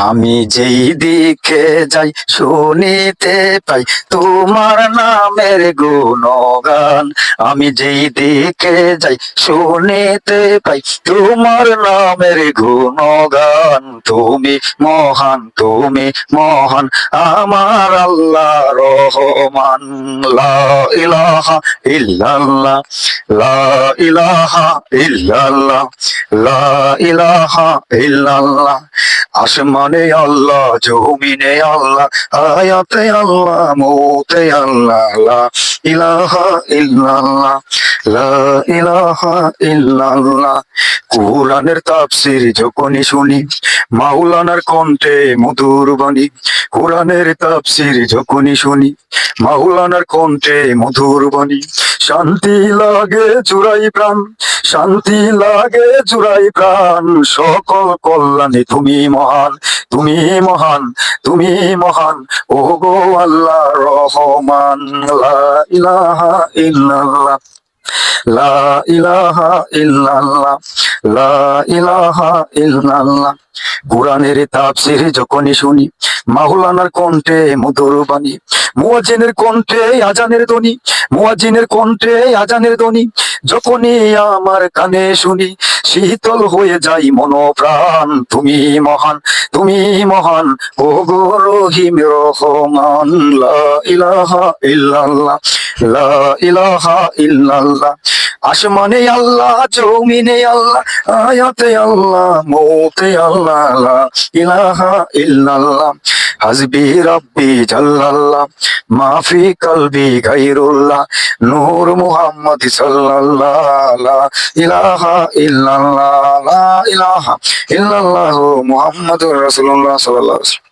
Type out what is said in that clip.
আমি যেই দিকে যাই শুনিতে পাই তোমার নামের গুণগান। আমি যেই দিকে যাই শুনিতে পাই তোমার নামের গুণগান। তুমি মহান, তুমি মহান, আমার আল্লাহ রহমান। লা ইলাহা ইল্লাল্লাহ, লা ইলাহা ইল্লাল্লাহ, লা ইলাহা ইল্লাল্লাহ। আসমানে আল্লাহ, জমিনে আল্লাহ, আয়াতে আল্লাহ, মৌতে আল্লাহ। লা ইলাহা ইল্লাল্লাহ, লা ইলাহা ইল্লাল্লাহ। কুরআনের তাফসীর যখনই শুনি, মাওলানার কণ্ঠে মধুর বাণী। কুরআনের তাফসীর যখনই শুনি, মাওলানার কণ্ঠে মধুর বাণী। শান্তি লাগে জুড়াই প্রাণ, শান্তি লাগে জুড়াই প্রাণ। সকল কল্যাণে তুমি মহান, তুমি মহান, তুমি মহান, ও গো আল্লাহ রহমান। লা ইলাহা ইল্লাল্লাহ, লা ইলাহা ইল্লাল্লাহ, লা ইলাহা ইল্লাল্লাহ। কুরআনের তাফসীর যখনই শুনি, মাওলানার কণ্ঠে মধুর বাণী। মুয়াজ্জিনের কণ্ঠে আজানের ধ্বনি, মুয়াজ্জিনের কণ্ঠে আজানের ধ্বনি। যখনই আমার কানে শুনি, শীতল হয়ে যাই মন প্রাণ। তুমি মহান, তুমি মহান, ও গো রহিম রহমান। লা ইলাহা ইল্লাল্লাহ, লা ইলাহা ইল্লাল্লাহ। আসমানে আল্লাহ, জমিনে আল্লাহ, আয়াতে আল্লাহ, মৌতে আল্লাহ। লা ইলাহা ইল্লাল্লাহ। হাসবি রাব্বি জাল্লাল্লাহ, মাফি কলবি গায়রুল্লাহ, নূর মুহাম্মদ সাল্লাল্লাহ। লা ইলাহা ইল্লাল্লাহ, লা ইলাহা ইল্লাল্লাহ, মুহাম্মাদুর রাসূলুল্লাহ সাল্লাল্লাহু আলাইহি ওয়াসাল্লাম।